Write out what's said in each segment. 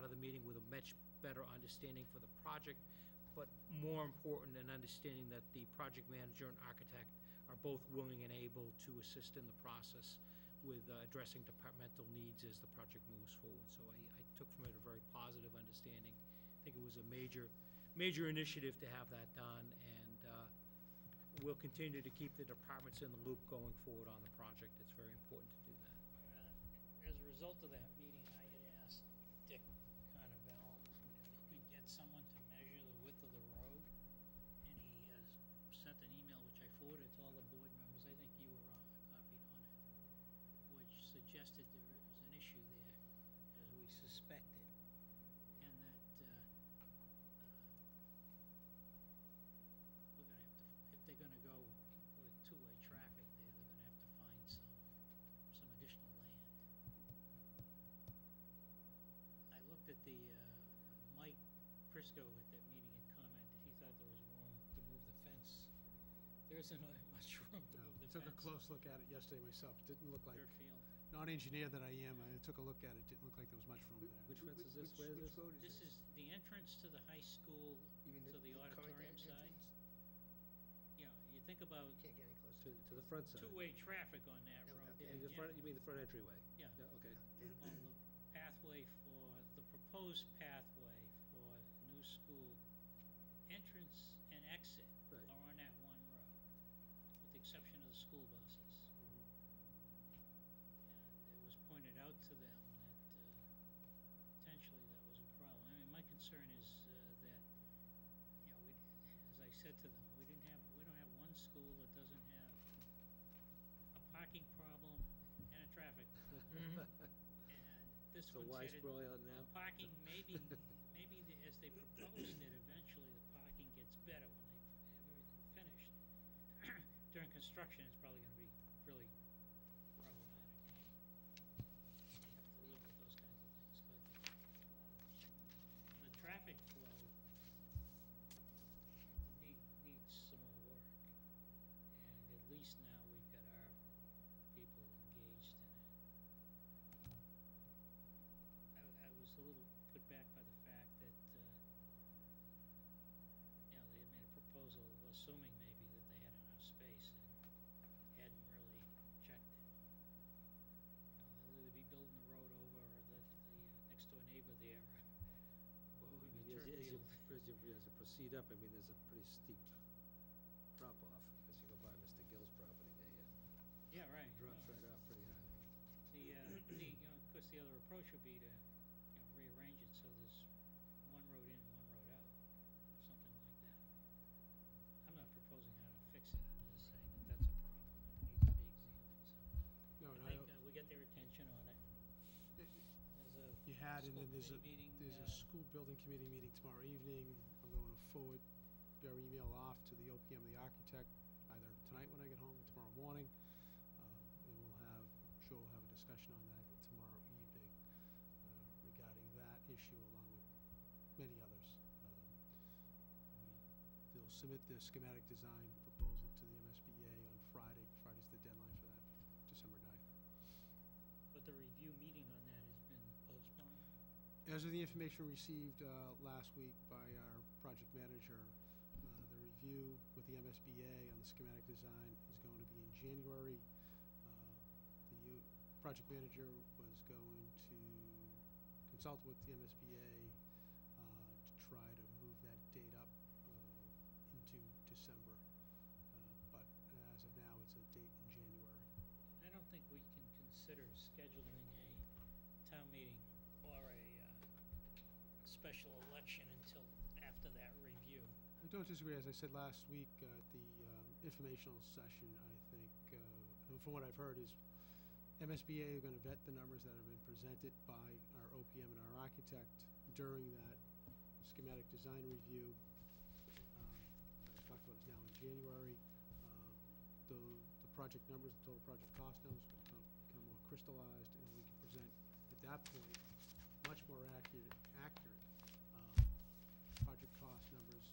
out of the meeting with a much better understanding for the project, but more important, an understanding that the project manager and architect are both willing and able to assist in the process with addressing departmental needs as the project moves forward. So I took from it a very positive understanding. I think it was a major initiative to have that done, and we'll continue to keep the departments in the loop going forward on the project. It's very important to do that. As a result of that meeting, I had asked Dick Carnevale if he could get someone to measure the width of the road, and he has sent an email, which I forwarded to all the board members. I think you were copied on it, which suggested there is an issue there, as we suspected, and that we're gonna have to, if they're gonna go with two-way traffic there, they're gonna have to find some additional land. I looked at the, Mike Prisco at that meeting and commented, he thought there was room to move the fence. There isn't much room to move the fence. Took a close look at it yesterday myself. It didn't look like, Fairfield. non-engineer that I am, I took a look at it, didn't look like there was much room there. Which fence is this? Where is Which this? road is This is the entrance to the high school, You mean to the current auditorium side. entrance? You know, you think about You can't get any closer. To the front side? two-way traffic on that No, road not there. You mean the yeah. front, you mean the front entryway? Yeah. Yeah, okay. Well, the pathway for, the proposed pathway for new school entrance and exit Right. are on that one road, with the exception of the school buses. And it was pointed out to them that potentially that was a problem. I mean, my concern is that, you know, as I said to them, we don't have one school that doesn't have a parking problem and a traffic problem. And this So one's why headed, spoil it now? the parking, maybe as they proposed it, eventually the parking gets better when they have everything finished. During construction, it's probably gonna be really problematic. You have to live with those kinds of things, but the traffic flow needs some more work. And at least now we've got our people engaged in it. I was a little put back by the fact that, you know, they had made a proposal, assuming maybe that they had enough space and hadn't really checked it. You know, they'll either be building the road over or the next door neighbor there. Well, I moving mean, the turf field. as you proceed up, I mean, there's a pretty steep drop off as you go by Mr. Gill's property there. Yeah, right. It drops no. right off pretty high. You know, of course, the other approach would be to, you know, rearrange it so there's one road in, one road out, or something like that. I'm not proposing how to fix it, I'm just saying that that's a problem that needs to be examined, so. No, and I think we get their attention on it. As a You had, and then school committee meeting, there's a school building committee meeting tomorrow evening. I'm going to forward their email off to the OPM, the architect, either tonight when I get home or tomorrow morning. And we'll have, I'm sure we'll have a discussion on that tomorrow evening regarding that issue along with many others. They'll submit their schematic design proposal to the MSBA on Friday. Friday's the deadline for that, December 9th. but the review meeting on that has been postponed. As of the information received last week by our project manager, the review with the MSBA on the schematic design is going to be in January. The project manager was going to consult with the MSBA to try to move that date up into December. But as of now, it's a date in January. I don't think we can consider scheduling a town meeting or a special election until after that review. I don't disagree. As I said last week at the informational session, I think, and from what I've heard, is MSBA are going to vet the numbers that have been presented by our OPM and our architect during that schematic design review. I talked about it now in January. The project numbers, the total project cost numbers will become more crystallized, and we can present at that point much more accurate project cost numbers,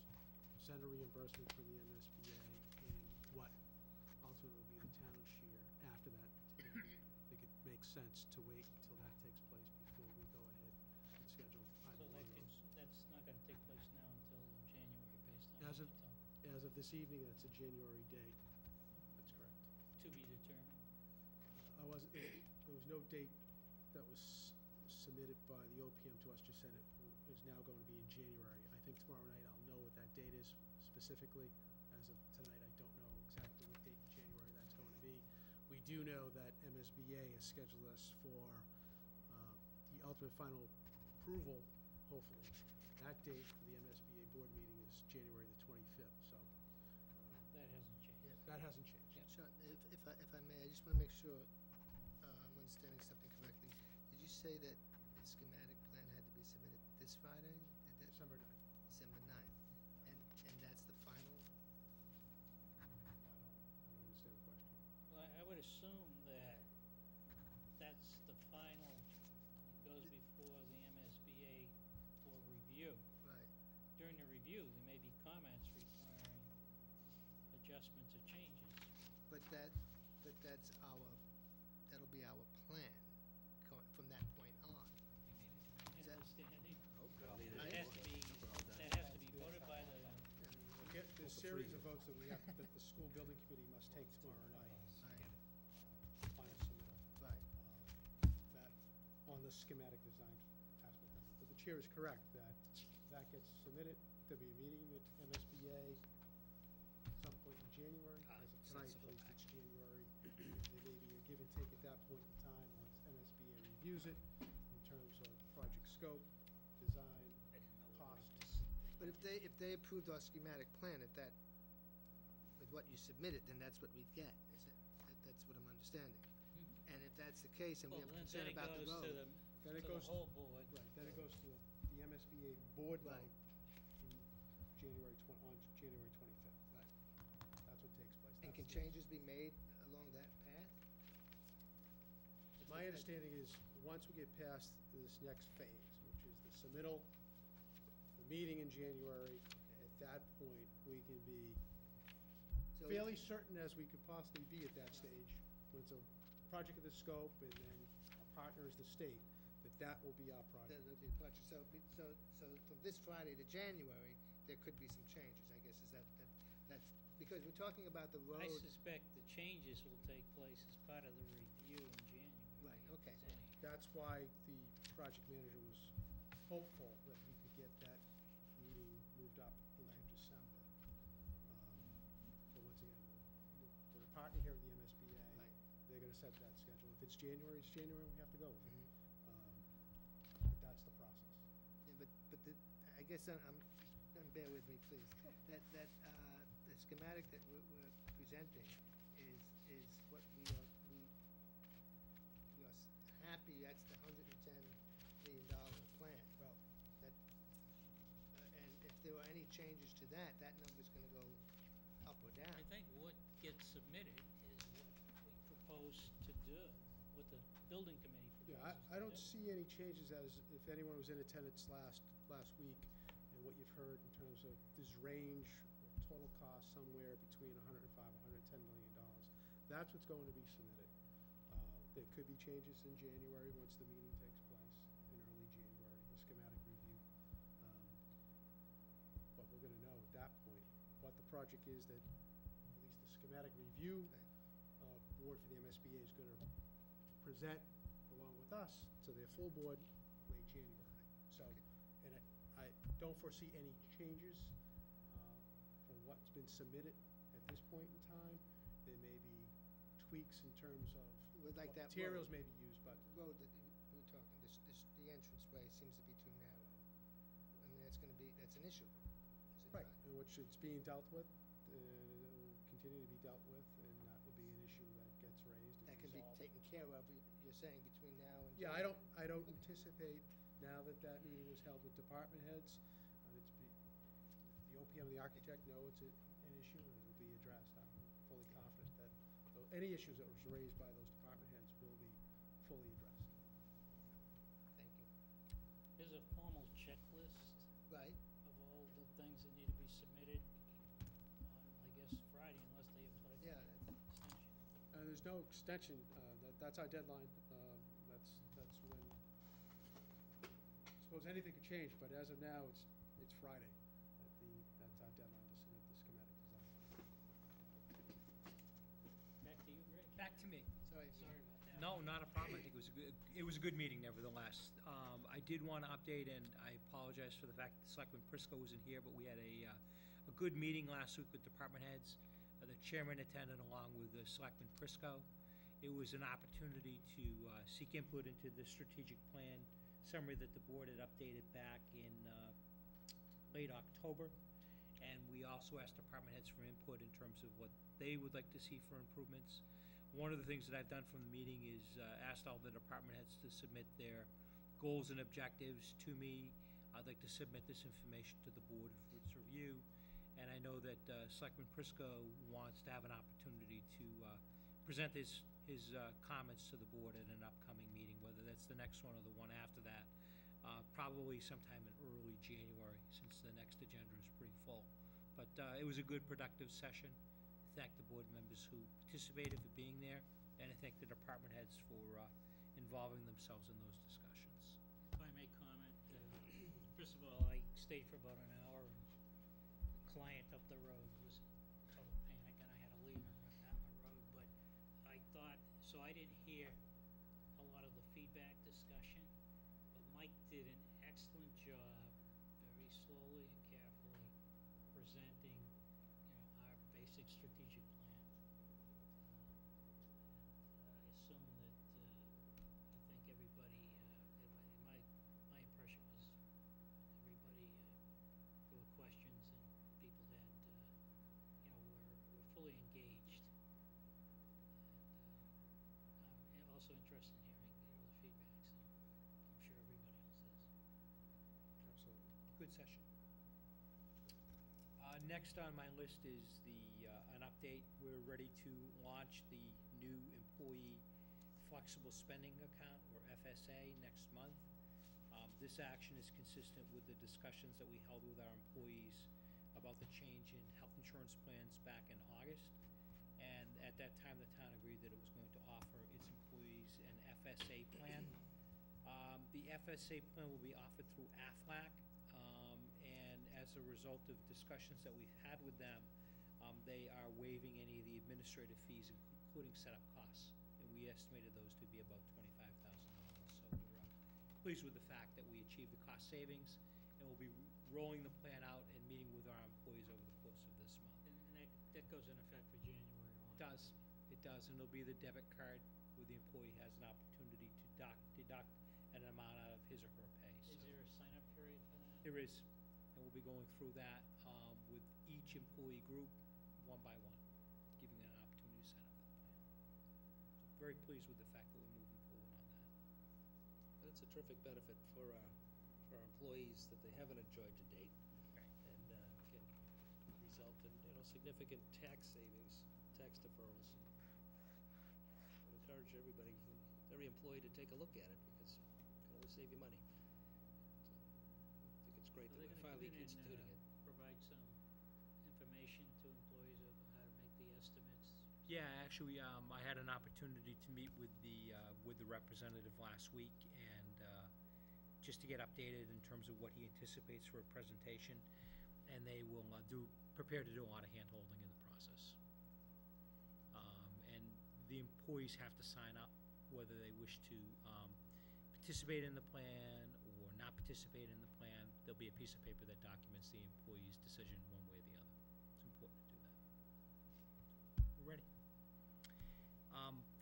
center reimbursement from the MSBA, and what ultimately will be the town's share after that. I think it makes sense to wait until that takes place before we go ahead and schedule take place now until January, based on what As of, you told me. as of this evening, that's a January date. That's correct. To be determined. I wasn't, there was no date that was submitted by the OPM to us, just said it is now going to be in January. I think tomorrow night I'll know what that date is specifically. As of tonight, I don't know exactly what date in January that's going to be. We do know that MSBA has scheduled us for the ultimate final approval, hopefully. That date for the MSBA board meeting is January the 25th, so That hasn't changed. that hasn't changed. Sean, if I may, I just want to make sure I'm understanding something correctly. Did you say that the schematic plan had to be submitted this Friday? December 9th. December 9th? And that's the final? I don't understand the question. Well, I would assume that that's the final, goes before the MSBA for review. Right. During the review, there may be comments requiring adjustments or changes. But that'll be our plan from that point on. Is that- Understanding? I- That has to be voted by the, There's a series of votes that that the school building committee must take tomorrow night. Final submittal. Right. That, on the schematic design aspect of it. But the chair is correct, that gets submitted, there'll be a meeting with MSBA some point in January. As of tonight, at least it's January. There may be a give and take at that point in time, once MSBA reviews it, in terms of project scope, design, costs. But if they approved our schematic plan at that, with what you submitted, then that's what we'd get, is it? That's what I'm understanding. And if that's the case, and we well, have a then concern it about the goes to road. Then it the goes- whole board. Right, then it goes to the MSBA board vote Right. on January 25th. Right. That's what takes place. And That's can the- changes be made along that path? My understanding is, once we get past this next phase, which is the submittal, the meeting in January, at that point, we can be So- fairly certain as we could possibly be at that stage, when it's a project of this scope, and then our partner is the state, that will be our project. That'll be the project. So from this Friday to January, there could be some changes, I guess, is that's, because we're talking about the road. I suspect the changes will take place as part of the review in January. Right, okay. if there's any. That's why the project manager was hopeful that he could get that meeting moved up into December. But once again, we're a partner here at the MSBA. Right. They're gonna set that schedule. If it's January, we have to go with it. But that's the process. Yeah, but I guess bear with me, please. That the schematic that we're presenting is what we are happy, that's the $110 million plan. Well, That, and if there were any changes to that, that number's gonna go up or down. I think what gets submitted is what we propose to do, what the building committee proposes yeah, I to don't do. see any changes, as if anyone was in attendance last week, and what you've heard in terms of this range, total cost somewhere between $105, $110 million. That's what's going to be submitted. There could be changes in January, once the meeting takes place, in early January, the schematic review. But we're gonna know at that point what the project is that, at least the schematic review board for the MSBA is gonna present along with us to their full board late January. So, and I don't foresee any changes from what's been submitted at this point in time. There may be tweaks in terms of With like what that materials road. may be used, but The road that we were talking, the entranceway seems to be too narrow. I mean, that's an issue. Is it right, not? and which it's being dealt with, and it will continue to be dealt with, and that will be an issue that gets raised and That can be resolved. taken care of, you're saying, between now and. Yeah, I don't anticipate, now that that meeting was held with department heads, the OPM and the architect know it's an issue, and it'll be addressed. I'm fully confident that any issues that was raised by those department heads will be fully addressed. Thank you. There's a formal checklist Right, of all the things that need to be submitted on, I guess, Friday, unless they apply for yeah, an extension. There's no extension, that's our deadline, that's when, I suppose anything could change, but as of now, it's Friday. That's our deadline to submit the schematic design. Back to you, Greg. Back to me. Sorry about that. No, not a problem. I think it was a good meeting nevertheless. I did want to update, and I apologize for the fact that Selectman Prisco wasn't here, but we had a good meeting last week with department heads. The chairman attended along with Selectman Prisco. It was an opportunity to seek input into the strategic plan summary that the board had updated back in late October. And we also asked department heads for input in terms of what they would like to see for improvements. One of the things that I've done from the meeting is asked all the department heads to submit their goals and objectives to me. I'd like to submit this information to the board for its review. And I know that Selectman Prisco wants to have an opportunity to present his comments to the board at an upcoming meeting, whether that's the next one or the one after that, probably sometime in early January, since the next agenda is pretty full. But it was a good, productive session. Thank the board members who participated for being there, and I thank the department heads for involving themselves in those discussions. If I may comment, first of all, I stayed for about an hour, and the client up the road was in total panic, and I had to leave and run down the road, but I thought, so I didn't hear a lot of the feedback discussion, but Mike did an excellent job, very slowly and carefully, presenting, our basic strategic plan. And I assume that, I think everybody, my impression was everybody, there were questions and people had, were fully engaged. And I'm also interested in hearing, the feedback, so I'm sure everybody else is. Absolutely. Good session. Next on my list is an update. We're ready to launch the new employee flexible spending account, or FSA, next month. This action is consistent with the discussions that we held with our employees about the change in health insurance plans back in August. And at that time, the town agreed that it was going to offer its employees an FSA plan. The FSA plan will be offered through AFLAC. And as a result of discussions that we've had with them, they are waiving any of the administrative fees, including setup costs. And we estimated those to be about $25,000. So we're pleased with the fact that we achieved the cost savings, and we'll be rolling the plan out and meeting with our employees over the course of this month. And that goes in effect for January 1. It does, and it'll be the debit card where the employee has an opportunity to deduct an amount out of his or her pay. Is there a sign-up period for that? There is, and we'll be going through that with each employee group, one by one, giving them an opportunity to sign up for the plan. So very pleased with the fact that we're moving forward on that. That's a terrific benefit for our employees that they haven't enjoyed to date. Right. And can result in, significant tax savings, tax deferrals. I would encourage every employee to take a look at it, because it can always save you money. So I think it's great So that they're we're gonna finally come in instituting and, it. provide some information to employees of how to make the estimates. Yeah, actually, I had an opportunity to meet with the representative last week, and just to get updated in terms of what he anticipates for a presentation, and they will prepare to do a lot of hand-holding in the process. And the employees have to sign up whether they wish to participate in the plan or not participate in the plan. There'll be a piece of paper that documents the employee's decision one way or the other. It's important to do that. We're ready.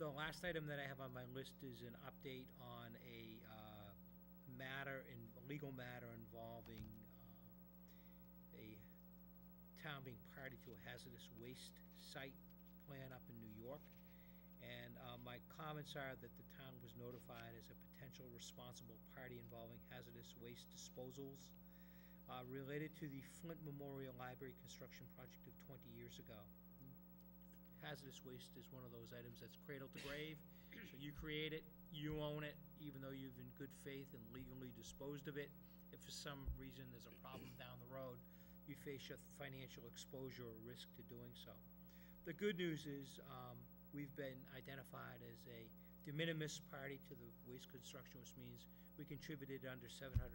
The last item that I have on my list is an update on a legal matter involving a town being party to a hazardous waste site plan up in New York. And my comments are that the town was notified as a potential responsible party involving hazardous waste disposals related to the Flint Memorial Library construction project of 20 years ago. Hazardous waste is one of those items that's cradle to grave. So you create it, you own it, even though you've in good faith and legally disposed of it. If for some reason there's a problem down the road, you face a financial exposure or risk to doing so. The good news is we've been identified as a de minimis party to the waste construction, which means we contributed under $750,000